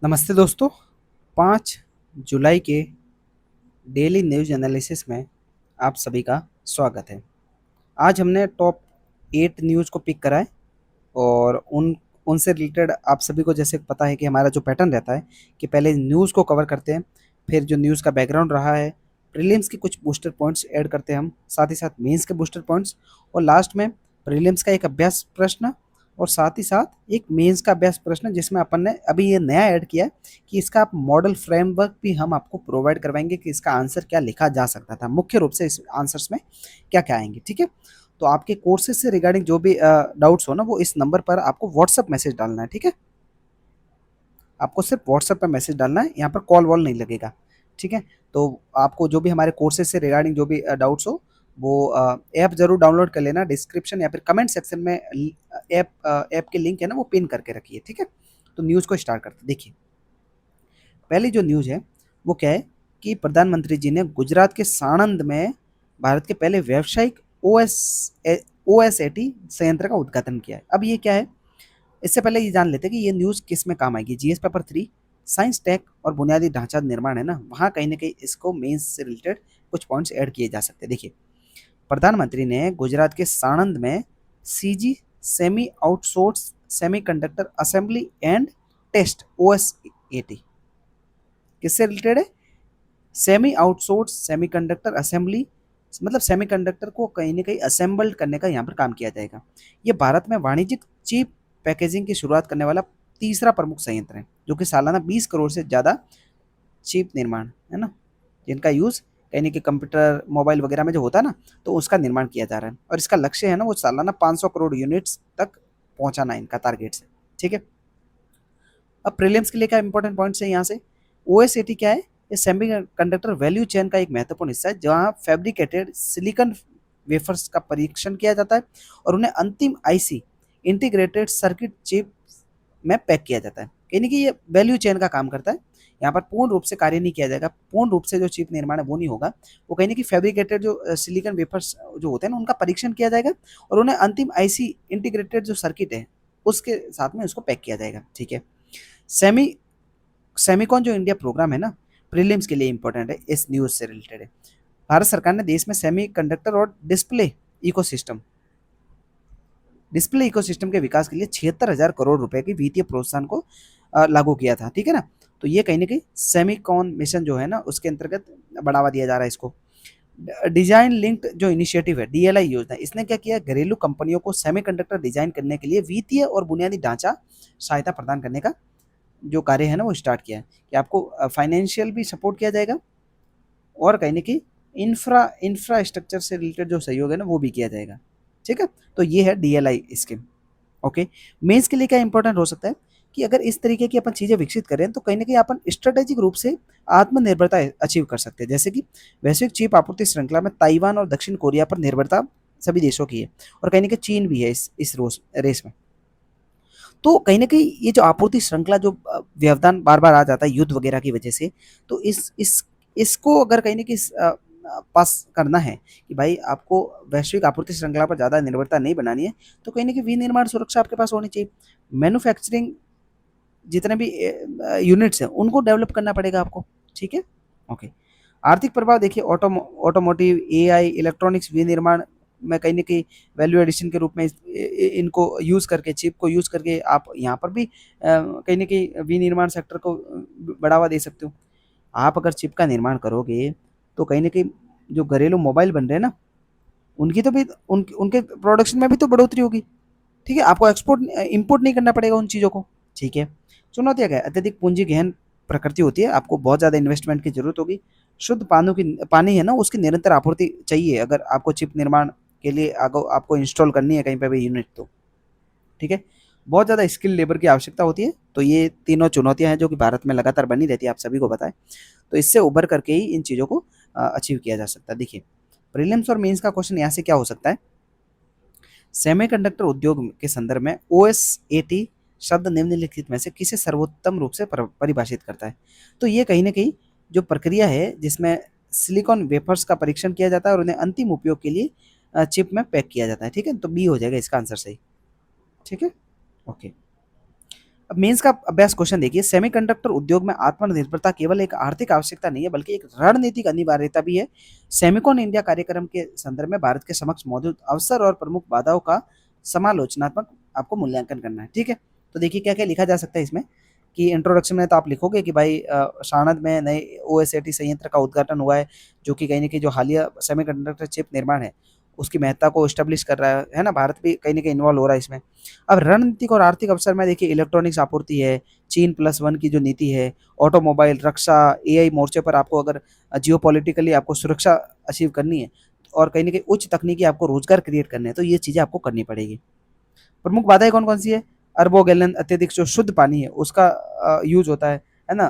नमस्ते दोस्तों। 5 जुलाई के डेली न्यूज़ एनालिसिस में आप सभी का स्वागत है। आज हमने टॉप 8 न्यूज़ को पिक करा है और उनसे रिलेटेड आप सभी को जैसे पता है कि हमारा जो पैटर्न रहता है कि पहले न्यूज़ को कवर करते हैं, फिर जो न्यूज़ का बैकग्राउंड रहा है, प्रीलिम्स के कुछ बूस्टर पॉइंट्स ऐड करते हैं हम, साथ ही साथ मेंस के बूस्टर पॉइंट्स और लास्ट में प्रीलिम्स का एक अभ्यास प्रश्न और साथ ही साथ एक मेंस का अभ्यास प्रश्न जिसमें अपन ने अभी ये नया ऐड किया है कि इसका आप मॉडल फ्रेमवर्क भी हम आपको प्रोवाइड करवाएंगे कि इसका आंसर क्या लिखा जा सकता था, मुख्य रूप से इस आंसर्स में क्या-क्या आएँगे, ठीक है? तो आपके कोर्सेज़ से रिगार्डिंग जो भी डाउट्स हो ना वो इस नंबर पर आपको व्हाट्सएप मैसेज डालना है, ठीक है? आपको सिर्फ व्हाट्सएप पे मैसेज डालना है, यहाँ पर कॉल वॉल नहीं लगेगा, ठीक है? तो आपको जो भी हमारे कोर्सेज़ से रिगार्डिंग जो भी डाउट्स हो वो ऐप ज़रूर डाउनलोड कर लेना, डिस्क्रिप्शन या फिर कमेंट सेक्शन में ऐप की लिंक है ना वो पिन करके रखिए, ठीक है? तो न्यूज़ को स्टार्ट करते हैं। देखिए, पहली जो न्यूज़ है वो क्या है कि प्रधानमंत्री जी ने गुजरात के साणंद में भारत के पहले व्यावसायिक ओएसएटी संयंत्र का उद्घाटन किया है। अब ये क्या है? इससे पहले ये जान लेते हैं कि ये न्यूज़ किस में काम आएगी। जीएस पेपर 3 साइंस टेक और बुनियादी ढांचा निर्माण है ना, वहाँ कहीं न कहीं इसको मेंस से रिलेटेड कुछ पॉइंट्स ऐड किए जा सकते हैं। देखिए, प्रधानमंत्री ने गुजरात के साणंद में CG semi outsource semiconductor assembly and test OSAT किससे रिलेटेड है? सेमी आउटसोर्स सेमीकंडक्टर असेंबली मतलब सेमीकंडक्टर को कहीं न कहीं असेंबल्ड करने का यहाँ पर काम किया जाएगा। ये भारत में वाणिज्यिक चिप पैकेजिंग की शुरुआत करने वाला तीसरा प्रमुख संयंत्र है, जो कि सालाना 20 करोड़ से ज़्यादा चिप निर्माण, है ना? जिनका यूज़ कहीं न कहीं कंप्यूटर, मोबाइल वगैरह में जो होता है ना, तो उसका निर्माण किया जा रहा है और इसका लक्ष्य है ना वो सालाना 500 करोड़ यूनिट्स तक पहुँचाना है इनका टारगेट से, ठीक है? अब प्रीलिम्स के लिए क्या इंपॉर्टेंट पॉइंट्स है यहाँ से? ओएसएटी क्या है? ये सेमीकंडक्टर वैल्यू चेन का एक महत्वपूर्ण हिस्सा है जहाँ फैब्रिकेटेड सिलिकॉन वेफर्स का परीक्षण किया जाता है और उन्हें अंतिम आईसी इंटीग्रेटेड सर्किट चिप में पैक किया जाता है। यानी कि ये वैल्यू चेन का काम करता है। यहाँ पर पूर्ण रूप से कार्य नहीं किया जाएगा, पूर्ण रूप से जो चिप निर्माण है वो नहीं होगा। वो कहीं न कहीं फैब्रिकेटेड जो सिलिकॉन वेफर्स जो होते हैं ना उनका परीक्षण किया जाएगा और उन्हें अंतिम आईसी इंटीग्रेटेड जो सर्किट है उसके साथ में उसको पैक किया जाएगा, ठीक है? सेमी सेमिकॉन जो इंडिया प्रोग्राम है ना, प्रीलिम्स के लिए इंपॉर्टेंट है, इस न्यूज़ से रिलेटेड है। भारत सरकार ने देश में सेमीकंडक्टर और इकोसिस्टम डिस्प्ले इकोसिस्टम के विकास के लिए 76,000 करोड़ रुपए की वित्तीय प्रोत्साहन को लागू किया था, ठीक है ना? तो ये कहीं न कहीं सेमिकॉन मिशन जो है ना उसके अंतर्गत बढ़ावा दिया जा रहा है इसको। डिजाइन लिंक्ड जो इनिशिएटिव है डीएलआई योजना, इसने क्या किया? घरेलू कंपनियों को सेमीकंडक्टर डिजाइन करने के लिए वित्तीय और बुनियादी ढांचा सहायता प्रदान करने का जो कार्य है ना वो स्टार्ट किया है कि आपको फाइनेंशियल भी सपोर्ट किया जाएगा और कहीं न कहीं इंफ्रास्ट्रक्चर से रिलेटेड जो सहयोग है ना वो भी किया जाएगा, ठीक है? तो ये है डीएलआई स्कीम, ओके। मेंस के लिए क्या इंपॉर्टेंट हो सकता है कि अगर इस तरीके की अपन चीज़ें विकसित करें तो कहीं न कहीं अपन स्ट्रैटेजिक रूप से आत्मनिर्भरता अचीव कर सकते हैं। जैसे कि वैश्विक चिप आपूर्ति श्रृंखला में ताइवान और दक्षिण कोरिया पर निर्भरता सभी देशों की है और कहीं न कहीं चीन भी है इस रेस में। तो कहीं न कहीं ये जो आपूर्ति श्रृंखला जो व्यवधान बार-बार आ जाता है युद्ध वगैरह की वजह से, तो इसको अगर कहीं न कहीं पास करना है कि भाई आपको वैश्विक आपूर्ति श्रृंखला पर ज़्यादा निर्भरता नहीं बनानी है, तो कहीं न कहीं विनिर्माण सुरक्षा आपके पास होनी चाहिए। मैन्युफैक्चरिंग जितने भी यूनिट्स हैं, उनको डेवलप करना पड़ेगा आपको, ठीक है? ओके। आर्थिक प्रभाव देखिए ऑटोमोटिव, एआई, इलेक्ट्रॉनिक्स विनिर्माण में कहीं न कहीं वैल्यू एडिशन के रूप में इनको यूज़ करके चिप को यूज़ करके आप यहाँ पर भी कहीं न कहीं विनिर्माण सेक्टर को बढ़ावा दे सकते हो। आप अगर चिप का निर्माण करोगे, तो कहीं न कहीं जो घरेलू मोबाइल बन रहे हैं ना, उनकी तो भी उनके प्रोडक्शन में भी तो बढ़ोतरी होगी, ठीक है? आपको इम्पोर्ट नहीं करना पड़ेगा उन चीज़ों को, ठीक है? चुनौतियाँ क्या है? अत्यधिक पूँजी गहन प्रकृति होती है, आपको बहुत ज़्यादा इन्वेस्टमेंट की ज़रूरत होगी। शुद्ध पानी है ना, उसकी निरंतर आपूर्ति चाहिए अगर आपको चिप निर्माण के लिए आगो आपको इंस्टॉल करनी है कहीं पे भी यूनिट तो, ठीक है? बहुत ज़्यादा स्किल लेबर की आवश्यकता होती है, तो ये तीनों चुनौतियाँ हैं जो कि भारत में लगातार बनी रहती है, आप सभी को पता है। तो इससे उभर करके ही इन चीज़ों को अचीव किया जा सकता है। देखिए, प्रीलिम्स और मेंस का क्वेश्चन यहाँ से क्या हो सकता है? सेमीकंडक्टर उद्योग के संदर्भ में ओएसएटी शब्द निम्नलिखित में से किसे सर्वोत्तम रूप से परिभाषित करता है? तो ये कहीं न कहीं जो प्रक्रिया है जिसमें सिलिकॉन वेफर्स का परीक्षण किया जाता है और उन्हें अंतिम उपयोग के लिए चिप में पैक किया जाता है, ठीक है? तो बी हो जाएगा इसका आंसर सही, ठीक है? ओके। अब मेंस का अभ्यास क्वेश्चन देखिए, सेमीकंडक्टर उद्योग में आत्मनिर्भरता केवल एक आर्थिक आवश्यकता नहीं है बल्कि एक रणनीतिक अनिवार्यता भी है। सेमिकॉन इंडिया कार्यक्रम के संदर्भ में भारत के समक्ष मौजूद अवसर और प्रमुख बाधाओं का समालोचनात्मक आपको मूल्यांकन करना है। ठीक है, तो देखिए क्या क्या लिखा जा सकता है इसमें कि इंट्रोडक्शन में तो आप लिखोगे कि भाई साणंद में नए ओएसएटी संयंत्र का उद्घाटन हुआ है, जो कि कहीं ना कहीं जो हालिया सेमीकंडक्टर चिप निर्माण है उसकी महत्ता को स्टेब्लिश कर रहा है ना, भारत भी कहीं ना कहीं इन्वॉल्व हो रहा है इसमें। अब रणनीतिक और आर्थिक अवसर में देखिए इलेक्ट्रॉनिक्स आपूर्ति है, चीन प्लस वन की जो नीति है, ऑटोमोबाइल, रक्षा, एआई मोर्चे पर आपको अगर जियो पॉलिटिकली आपको सुरक्षा अचीव करनी है और कहीं ना कहीं उच्च तकनीकी आपको रोजगार क्रिएट करने हैं, तो ये चीज़ें आपको करनी पड़ेगी। प्रमुख बाधाएं कौन कौन सी है? अरबों गैलन अत्यधिक जो शुद्ध पानी है उसका यूज होता है ना,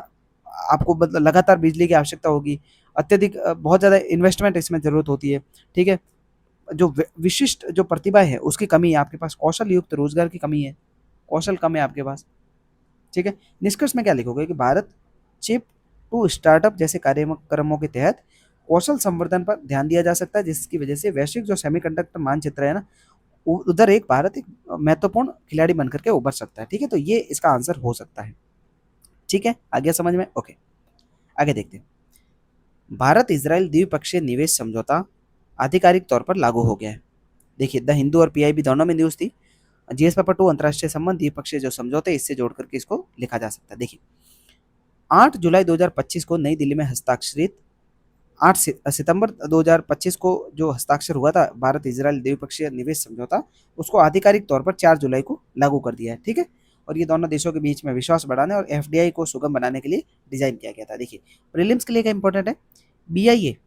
आपको मतलब लगातार बिजली की आवश्यकता होगी, अत्यधिक बहुत ज़्यादा इन्वेस्टमेंट इसमें ज़रूरत होती है। ठीक है, जो विशिष्ट जो प्रतिभा है उसकी कमी है आपके पास, कौशल युक्त रोजगार की कमी है, कौशल कम है आपके पास। ठीक है, निष्कर्ष में क्या लिखोगे कि भारत चिप टू स्टार्टअप जैसे कार्यक्रमों के तहत कौशल संवर्धन पर ध्यान दिया जा सकता है, जिसकी वजह से वैश्विक जो सेमीकंडक्टर मानचित्र है ना, उधर एक भारत एक महत्वपूर्ण खिलाड़ी बनकर के उभर सकता है। ठीक है, तो ये इसका आंसर हो सकता है। ठीक है, आ गया समझ में? ओके, आगे देखते हैं। भारत इजराइल द्विपक्षीय निवेश समझौता आधिकारिक तौर पर लागू हो गया है। देखिए द हिंदू और पीआईबी दोनों में न्यूज थी। जीएस पेपर 2 अंतर्राष्ट्रीय संबंध द्विपक्षीय जो समझौते इससे जोड़ करके इसको लिखा जा सकता है। देखिए 8 जुलाई 2025 को नई दिल्ली में हस्ताक्षरित 8 सितंबर 2025 को जो हस्ताक्षर हुआ था भारत इजराइल द्विपक्षीय निवेश समझौता, उसको आधिकारिक तौर पर 4 जुलाई को लागू कर दिया है। ठीक है, और ये दोनों देशों के बीच में विश्वास बढ़ाने और एफडीआई को सुगम बनाने के लिए डिजाइन किया गया था। देखिए प्रीलिम्स के लिए क्या इंपॉर्टेंट है, बीआईए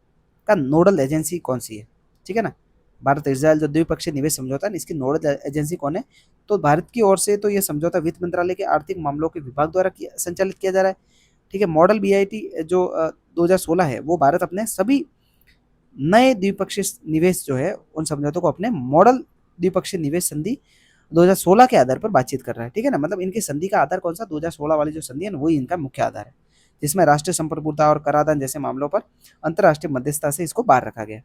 का नोडल एजेंसी कौन सी है? ठीक है ना, भारत इजराइल जो द्विपक्षीय निवेश समझौता है इसकी नोडल एजेंसी कौन है? तो भारत की ओर से तो ये समझौता वित्त मंत्रालय के आर्थिक मामलों के विभाग द्वारा संचालित किया जा रहा है। ठीक है, मॉडल बीआईटी जो 2016 है वो भारत अपने सभी नए द्विपक्षीय निवेश जो है उन समझौतों को अपने मॉडल द्विपक्षीय निवेश संधि 2016 के आधार पर बातचीत कर रहा है। ठीक है ना, मतलब इनकी संधि का आधार कौन सा? 2016 वाली जो संधि है ना वही इनका मुख्य आधार है, जिसमें राष्ट्रीय संप्रभुता और कराधान जैसे मामलों पर अंतर्राष्ट्रीय मध्यस्थता से इसको बाहर रखा गया।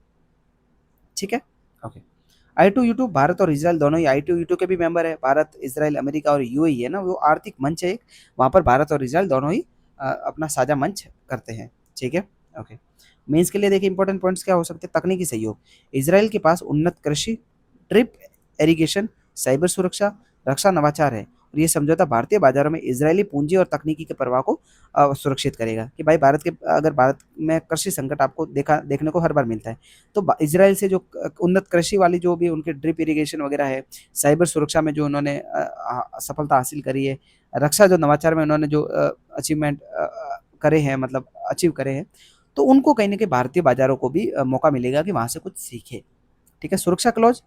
ठीक है, ओके। I2U2 भारत और इजराइल दोनों ही I2U2 के भी मेंबर है। भारत, इजराइल, अमेरिका और यूएई है ना, वो आर्थिक मंच है एक, वहाँ पर भारत और इजराइल दोनों ही अपना साझा मंच करते हैं। ठीक है, ओके। मेंस के लिए देखिए इंपॉर्टेंट पॉइंट्स क्या हो सकते हैं? तकनीकी सहयोग, इजराइल के पास उन्नत कृषि, ड्रिप इरिगेशन, साइबर सुरक्षा, रक्षा नवाचार है, और ये समझौता भारतीय बाजारों में इजरायली पूंजी और तकनीकी के प्रवाह को सुरक्षित करेगा। कि भाई भारत के अगर भारत में कृषि संकट आपको देखने को हर बार मिलता है, तो इजराइल से जो उन्नत कृषि वाली जो भी उनके ड्रिप इरिगेशन वगैरह है, साइबर सुरक्षा में जो उन्होंने सफलता हासिल करी है, रक्षा जो नवाचार में उन्होंने जो अचीवमेंट करे हैं, मतलब अचीव करे हैं, तो उनको कहीं ना कहीं भारतीय बाजारों को भी मौका मिलेगा कि वहाँ से कुछ सीखे। ठीक है, सुरक्षा क्लॉज,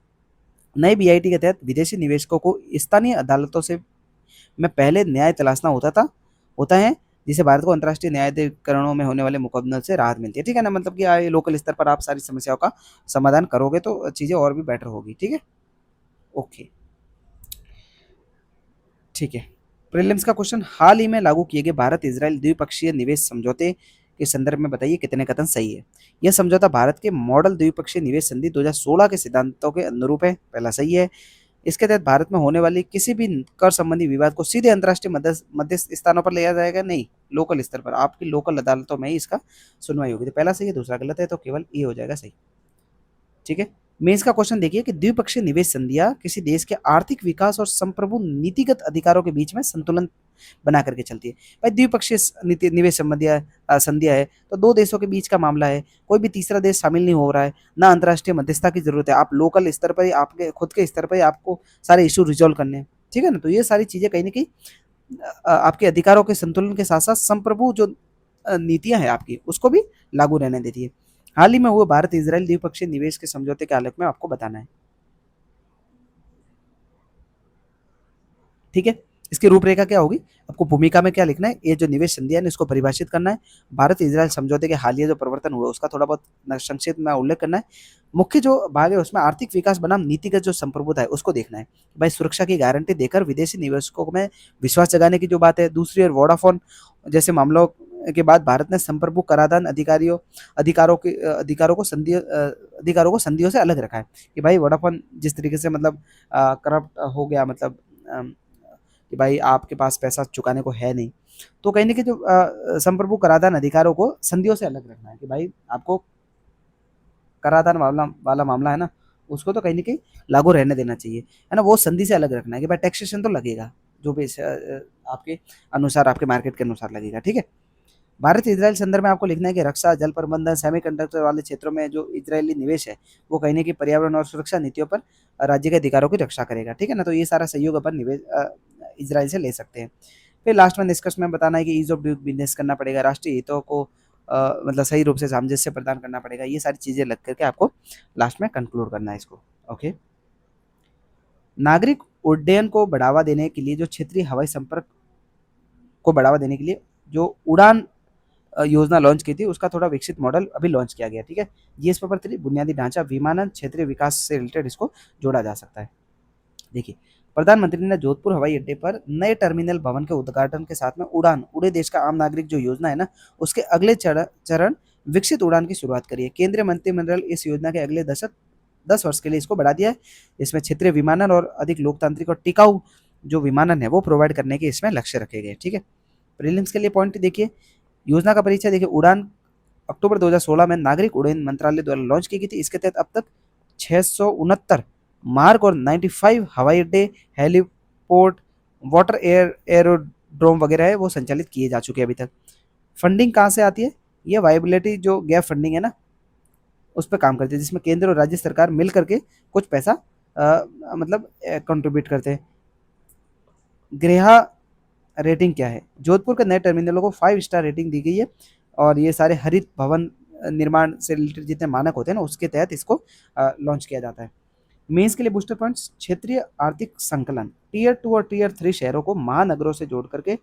नए बीआईटी के तहत विदेशी निवेशकों को स्थानीय अदालतों से में पहले न्याय तलाशना होता है, जिसे भारत को अंतर्राष्ट्रीय न्यायाधिकरणों में होने वाले मुकदमों से राहत मिलती है। ठीक है ना, मतलब कि लोकल स्तर पर आप सारी समस्याओं का समाधान करोगे तो चीज़ें और भी बेटर होगी। ठीक है, ओके, ठीक है। प्रीलिम्स का क्वेश्चन, हाल ही में लागू किए गए भारत इजराइल द्विपक्षीय निवेश समझौते के संदर्भ में बताइए कितने कथन सही है। यह समझौता भारत के मॉडल द्विपक्षीय निवेश संधि 2016 के सिद्धांतों के अनुरूप है, पहला सही है। इसके तहत भारत में होने वाली किसी भी कर संबंधी विवाद को सीधे अंतर्राष्ट्रीय मध्यस्थ स्थानों पर लिया जाएगा नहीं, लोकल स्तर पर आपकी लोकल अदालतों में ही इसका सुनवाई होगी। तो पहला सही है, दूसरा गलत है, तो केवल ए हो जाएगा सही। ठीक है, मेंस का क्वेश्चन देखिए कि द्विपक्षीय निवेश संधियां किसी देश के आर्थिक विकास और संप्रभु नीतिगत अधिकारों के बीच में संतुलन बना करके चलती है। भाई द्विपक्षीय निवेश संधियां है तो दो देशों के बीच का मामला है, कोई भी तीसरा देश शामिल नहीं हो रहा है, ना अंतर्राष्ट्रीय मध्यस्थता की जरूरत है, आप लोकल स्तर पर ही आपके खुद के स्तर पर ही आपको सारे इशू रिजोल्व करने हैं। ठीक है ना, तो ये सारी चीजें कहीं ना कहीं आपके अधिकारों के संतुलन के साथ साथ संप्रभु जो नीतियां हैं आपकी उसको भी लागू रहने देती है। हाल ही में हुए भारत इजराइल द्विपक्षीय निवेश के समझौते के आलोक में आपको बताना है। ठीक है, इसकी रूपरेखा क्या होगी? आपको भूमिका में क्या लिखना है? ये जो निवेश संधि है इसको परिभाषित करना है, भारत इजराइल समझौते के हालिया जो परिवर्तन हुआ उसका थोड़ा बहुत संक्षिप्त में उल्लेख करना है, मुख्य जो भाग है उसमें आर्थिक विकास बनाम नीतिगत जो संप्रभुता है उसको देखना है, भाई सुरक्षा की गारंटी देकर विदेशी निवेशकों में विश्वास जगाने की जो बात है। दूसरी ओर वोडाफोन जैसे मामलों के बाद भारत ने संप्रभु कराधान अधिकारों को संधियों से अलग रखा है। कि भाई वोडाफोन जिस तरीके से मतलब करप्ट हो गया, मतलब कि भाई आपके पास पैसा चुकाने को है नहीं। तो कहीं न कहीं जो संप्रभु कराधान अधिकारों को संधियों से अलग रखना है कि भाई आपको कराधान वाला वाला मामला है ना, उसको तो कहीं न कहीं लागू रहने देना चाहिए, है ना? वो संधि से अलग रखना है कि भाई टैक्सेशन तो लगेगा, जो भी आपके अनुसार, आपके मार्केट के अनुसार लगेगा, ठीक है? भारत इजराइल संदर्भ में आपको लिखना है कि रक्षा, जल प्रबंधन, सेमीकंडक्टर वाले क्षेत्रों में जो इजरायली निवेश है, वो कहीं न कहीं पर्यावरण और सुरक्षा नीतियों पर राज्य के अधिकारों की रक्षा करेगा, ठीक है ना? तो ये सारा सहयोग अपन इजराइल से ले सकते हैं। फिर लास्ट में निष्कर्ष में बताना है कि ईज़ ऑफ डूइंग बिज़नेस करना पड़ेगा, राष्ट्रीय हितों को मतलब सही रूप से सामंजस्य प्रदान करना पड़ेगा। ये सारी चीज़ें लग करके आपको लास्ट में कंक्लूड करना है इसको, ओके? नागरिक उड्डयन को बढ़ावा देने के लिए जो क्षेत्रीय हवाई संपर्क को बढ़ावा देने के लिए जो उड़ान योजना लॉन्च की थी, उसका थोड़ा विकसित मॉडल अभी लॉन्च किया गया, ठीक है? जीएस पेपर 3 बुनियादी ढांचा, विमानन, क्षेत्रीय विकास से रिलेटेड इसको जोड़ा जा सकता है। देखिए, प्रधानमंत्री ने जोधपुर हवाई अड्डे पर नए टर्मिनल भवन के उद्घाटन के साथ में उड़ान, उड़े देश का आम नागरिक जो योजना है ना, उसके अगले चरण विकसित उड़ान की शुरुआत करी है। केंद्रीय मंत्रिमंडल इस योजना के अगले दशक 10 वर्ष के लिए इसको बढ़ा दिया है। इसमें क्षेत्रीय विमानन और अधिक लोकतांत्रिक और टिकाऊ जो विमानन है, वो प्रोवाइड करने के इसमें लक्ष्य रखे गए, ठीक है? प्रीलिम्स के लिए पॉइंट देखिए, योजना का परिचय देखिए, उड़ान अक्टूबर 2016 में नागरिक उड्डयन मंत्रालय द्वारा लॉन्च की गई थी। इसके तहत अब तक 669 मार्ग और 95 हवाई अड्डे, हेलीपोर्ट, वाटर एरोड्रोम वगैरह है, वो संचालित किए जा चुके हैं अभी तक। फंडिंग कहाँ से आती है? ये वायबिलिटी जो गैप फंडिंग है ना, उस पर काम करती है, जिसमें केंद्र और राज्य सरकार मिल करके कुछ पैसा मतलब कंट्रीब्यूट करते हैं। गृह रेटिंग क्या है? जोधपुर के नए टर्मिनलों को 5 स्टार रेटिंग दी गई है और ये सारे हरित भवन निर्माण से रिलेटेड जितने मानक होते हैं ना, उसके तहत इसको लॉन्च किया जाता है। मेंस के लिए बूस्टर पॉइंट्स, क्षेत्रीय आर्थिक संकलन, टियर 2 और टियर 3 शहरों को महानगरों से जोड़ करके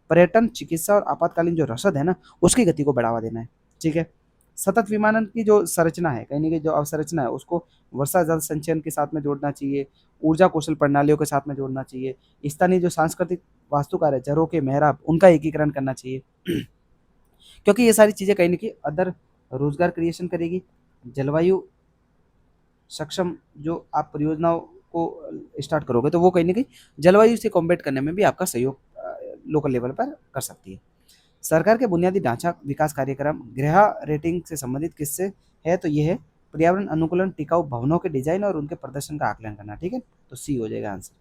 पर्यटन, चिकित्सा और आपातकालीन जो रसद है ना, उसकी गति को बढ़ावा देना है, ठीक है? सतत विमानन की जो संरचना है, कहीं न कहीं जो अवसंरचना है, उसको वर्षा जल संचयन के साथ में जोड़ना चाहिए, ऊर्जा कौशल प्रणालियों के साथ में जोड़ना चाहिए, स्थानीय जो सांस्कृतिक वास्तुकार है, झरोखे, मेहराब, उनका एकीकरण करना चाहिए। क्योंकि ये सारी चीज़ें कहीं न कहीं अदर रोज़गार क्रिएशन करेगी, जलवायु सक्षम जो आप परियोजनाओं को स्टार्ट करोगे, तो वो कहीं न कहीं जलवायु से कॉम्बैट करने में भी आपका सहयोग लोकल लेवल पर कर सकती है। सरकार के बुनियादी ढांचा विकास कार्यक्रम, गृह रेटिंग से संबंधित किससे है? तो ये है पर्यावरण अनुकूलन, टिकाऊ भवनों के डिजाइन और उनके प्रदर्शन का आकलन करना, ठीक है? तो सी हो जाएगा आंसर।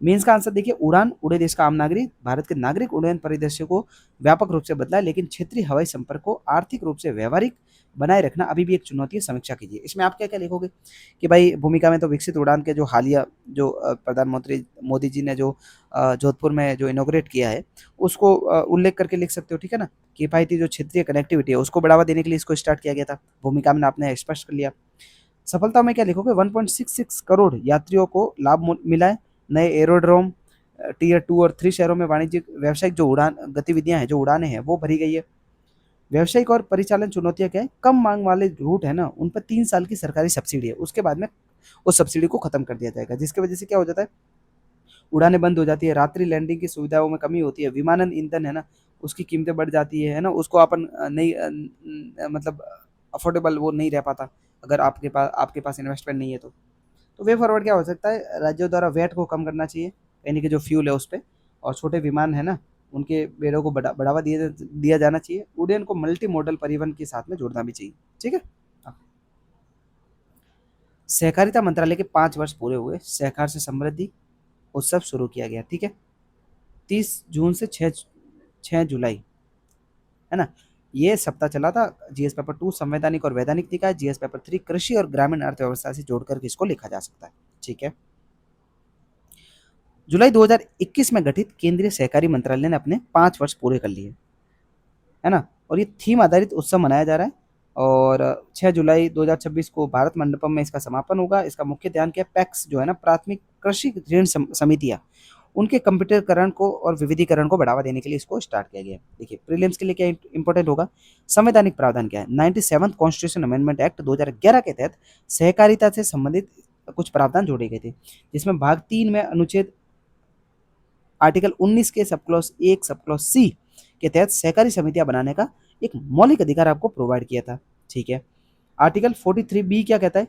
मेंस का आंसर देखिए, उड़ान, उड़े देश का आम नागरिक, भारत के नागरिक उड्डयन परिदृश्य को व्यापक रूप से बदला है, लेकिन क्षेत्रीय हवाई संपर्क को आर्थिक रूप से व्यवहारिक बनाए रखना अभी भी एक चुनौती है। समीक्षा कीजिए। इसमें आप क्या-क्या लिखोगे कि भाई भूमिका में तो विकसित उड़ान के जो हालिया जो प्रधानमंत्री मोदी जी ने जो जोधपुर में जो इनॉग्रेट किया है, उसको उल्लेख करके लिख सकते हो, ठीक है ना? किफ़ायती जो क्षेत्रीय कनेक्टिविटी है, उसको बढ़ावा देने के लिए इसको स्टार्ट किया गया था। भूमिका में आपने स्पष्ट कर लिया। सफलता में क्या लिखोगे? 1.66 करोड़ यात्रियों को लाभ मिला है। नए एरोड्रोम, टियर 2 और 3 शहरों में वाणिज्यिक व्यावसायिक जो उड़ान गतिविधियां हैं, जो उड़ानें हैं, वो भरी गई है। व्यावसायिक और परिचालन चुनौतियां क्या है? कम मांग वाले रूट है ना, उन पर 3 साल की सरकारी सब्सिडी है, उसके बाद में उस सब्सिडी को खत्म कर दिया जाएगा, जिसकी वजह से क्या हो जाता है, उड़ानें बंद हो जाती है, रात्रि लैंडिंग की सुविधाओं में कमी होती है, विमानन ईंधन है ना, उसकी कीमतें बढ़ जाती है ना, उसको अपन नहीं मतलब अफोर्डेबल वो नहीं रह पाता, अगर आपके पास इन्वेस्टमेंट नहीं है तो वे फॉरवर्ड क्या हो सकता है, राज्यों द्वारा वैट को कम करना चाहिए, यानी कि जो फ्यूल है उस पे, और छोटे विमान है ना, उनके बेड़ों को बढ़ावा दिया दिया जाना चाहिए। उड्डयन को मल्टी मॉडल परिवहन के साथ में जोड़ना भी चाहिए, ठीक है? हाँ। सहकारिता मंत्रालय के 5 वर्ष पूरे हुए, सहकार से समृद्धि उत्सव शुरू किया गया, ठीक है? 30 जून से 6 जुलाई, है ना? ये सप्ताह चला था। जीएस पेपर 2 संवैधानिक और वैधानिक निकाय, जीएस पेपर 3 कृषि और ग्रामीण अर्थव्यवस्था से जोड़कर के इसको लिखा जा सकता है, ठीक है? जुलाई 2021 में गठित केंद्रीय सहकारी मंत्रालय ने अपने 5 वर्ष पूरे कर लिए, है ना? और ये थीम आधारित उत्सव मनाया जा रहा है और 6 जुलाई 2026 को भारत मंडपम में इसका समापन होगा। इसका मुख्य ध्यान क्या है? पैक्स जो है ना, प्राथमिक कृषि ऋण समितियां, उनके कंप्यूटरीकरण को और विविधीकरण को बढ़ावा देने के लिए इसको स्टार्ट किया गया है। देखिए, प्रीलिम्स के लिए क्या इंपॉर्टेंट होगा, संवैधानिक प्रावधान क्या है? 97th कॉन्स्टिट्यूशन अमेंडमेंट एक्ट 2011 के तहत सहकारिता से संबंधित कुछ प्रावधान जोड़े गए थे, जिसमें भाग 3 में अनुच्छेद आर्टिकल 19 के sub clause 1 sub clause C के तहत सहकारी समितियां बनाने का एक मौलिक अधिकार आपको प्रोवाइड किया था, ठीक है? आर्टिकल 43 बी क्या कहता है,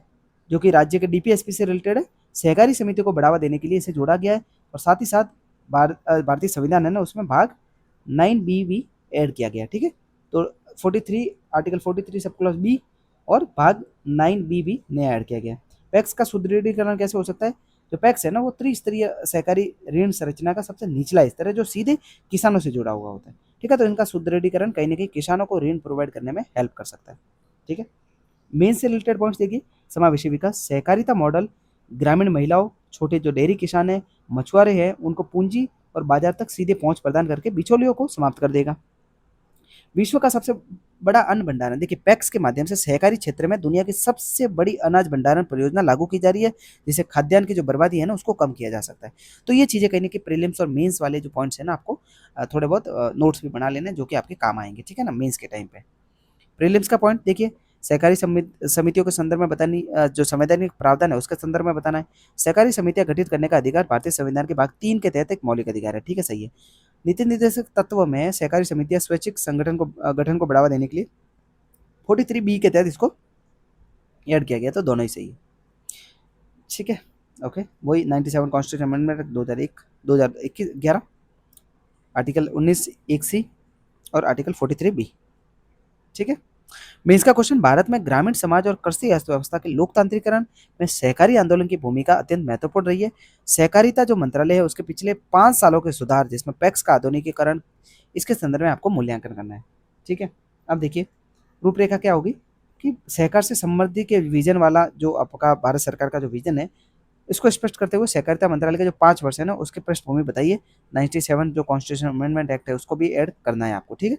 जो कि राज्य के डीपीएसपी से रिलेटेड है, सहकारी समिति को बढ़ावा देने के लिए इसे जोड़ा गया है और साथ ही साथ भारतीय संविधान है ना, उसमें भाग 9B भी ऐड किया गया, ठीक है। तो 43 आर्टिकल 43 सब क्लॉज बी और भाग 9B भी नया ऐड किया गया। पैक्स का सुदृढ़ीकरण कैसे हो सकता है? जो पैक्स है ना, वो त्रिस्तरीय सहकारी ऋण संरचना का सबसे निचला स्तर है, जो सीधे किसानों से जुड़ा हुआ होता है, ठीक है। तो इनका सुदृढ़ीकरण कहीं ना कहीं किसानों को ऋण प्रोवाइड करने में हेल्प कर सकता है, ठीक है। मेन से रिलेटेड पॉइंट्स देखिए, समावेशी विकास, सहकारिता मॉडल ग्रामीण महिलाओं, छोटे जो डेयरी किसान हैं, मछुआरे हैं, उनको पूंजी और बाजार तक सीधे पहुंच प्रदान करके बिचौलियों को समाप्त कर देगा। विश्व का सबसे बड़ा अन्न भंडारण, देखिए पैक्स के माध्यम से सहकारी क्षेत्र में दुनिया की सबसे बड़ी अनाज भंडारण परियोजना लागू की जा रही है, जिससे खाद्यान्न की जो बर्बादी है ना, उसको कम किया जा सकता है। तो ये चीजें कहीं ना कहीं प्रीलिम्स और मेंस वाले जो पॉइंट्स है ना, आपको थोड़े बहुत नोट्स भी बना लेने, जो कि आपके काम आएंगे, ठीक है ना, मेंस के टाइम पे। प्रीलिम्स का पॉइंट देखिए, सहकारी समितियों के संदर्भ में बतानी, जो संवैधानिक प्रावधान है उसके संदर्भ में बताना है। सहकारी समितियां गठित करने का अधिकार भारतीय संविधान के भाग 3 के तहत एक मौलिक अधिकार है, ठीक है, सही है। नीति निर्देशक तत्व में सहकारी समितियां स्वैच्छिक संगठन को गठन को बढ़ावा देने के लिए 43B के तहत इसको ऐड किया गया, तो दोनों ही सही है, ठीक है। ओके, वही 97 कॉन्स्टिट्यूशन अमेंडमेंट 2021 आर्टिकल 19(1)(c) और आर्टिकल 43B, ठीक है। मैं इसका क्वेश्चन, भारत में ग्रामीण समाज और कृषि अर्थव्यवस्था के लोकतांत्रिकरण में सहकारी आंदोलन की भूमिका अत्यंत महत्वपूर्ण रही है। सहकारिता जो मंत्रालय है उसके पिछले 5 सालों के सुधार, जिसमें पैक्स का आधुनिकीकरण, इसके संदर्भ में आपको मूल्यांकन करना है, ठीक है। अब देखिए रूपरेखा क्या होगी कि सहकार से समृद्धि के विजन वाला जो आपका भारत सरकार का जो विजन है, इसको स्पष्ट करते हुए सहकारिता मंत्रालय के जो 5 वर्ष है ना, उसकी पृष्ठभूमि बताइए। 97 जो कॉन्स्टिट्यूशन अमेंडमेंट एक्ट है उसको भी ऐड करना है आपको, ठीक है।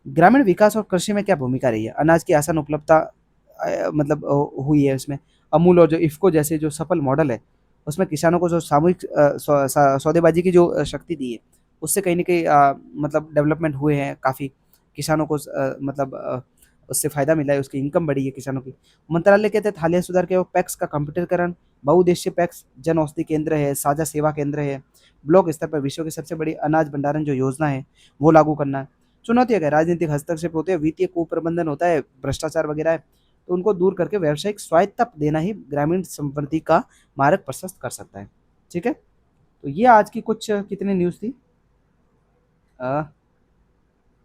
ग्रामीण विकास और कृषि में क्या भूमिका रही है? अनाज की आसान उपलब्धता मतलब हुई है उसमें। अमूल और जो इफ़को जैसे जो सफल मॉडल है, उसमें किसानों को जो सामूहिक सौदेबाजी की जो शक्ति दी है, उससे कहीं न कहीं मतलब डेवलपमेंट हुए हैं काफ़ी। किसानों को मतलब उससे फ़ायदा मिला है, उसकी इनकम बढ़ी है किसानों की। मंत्रालय के तहत हालिया सुधार के पैक्स का कंप्यूटरीकरण, बहुउद्देशीय पैक्स, जन औषधि केंद्र है, साझा सेवा केंद्र है, ब्लॉक स्तर पर विश्व की सबसे बड़ी अनाज भंडारण जो योजना है, वो लागू करना है। चुनौतियाँ क्या है? राजनीतिक हस्तक्षेप होते हैं, वित्तीय कुप्रबंधन होता है, भ्रष्टाचार वगैरह है, तो उनको दूर करके व्यावसायिक स्वायत्तता देना ही ग्रामीण समृद्धि का मार्ग प्रशस्त कर सकता है, ठीक है। तो ये आज की कुछ कितनी न्यूज़ थी?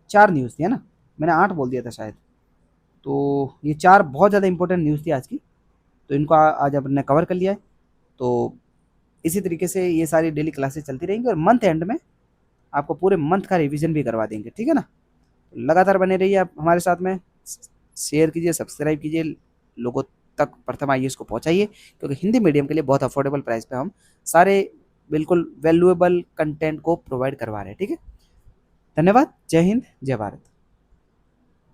4 न्यूज़ थी, है ना? मैंने 8 बोल दिया था शायद। तो ये 4 बहुत ज़्यादा इंपॉर्टेंट न्यूज़ थी आज की, तो इनको आज अपन ने कवर कर लिया है। तो इसी तरीके से ये सारी डेली क्लासेस चलती रहेंगी और मंथ एंड में आपको पूरे मंथ का रिवीजन भी करवा देंगे, ठीक है ना। लगातार बने रहिए आप हमारे साथ में, शेयर कीजिए, सब्सक्राइब कीजिए, लोगों तक प्रथम आइए इसको पहुंचाइए, क्योंकि हिंदी मीडियम के लिए बहुत अफोर्डेबल प्राइस पे हम सारे बिल्कुल वैल्यूएबल कंटेंट को प्रोवाइड करवा रहे हैं, ठीक है। धन्यवाद। जय हिंद, जय भारत।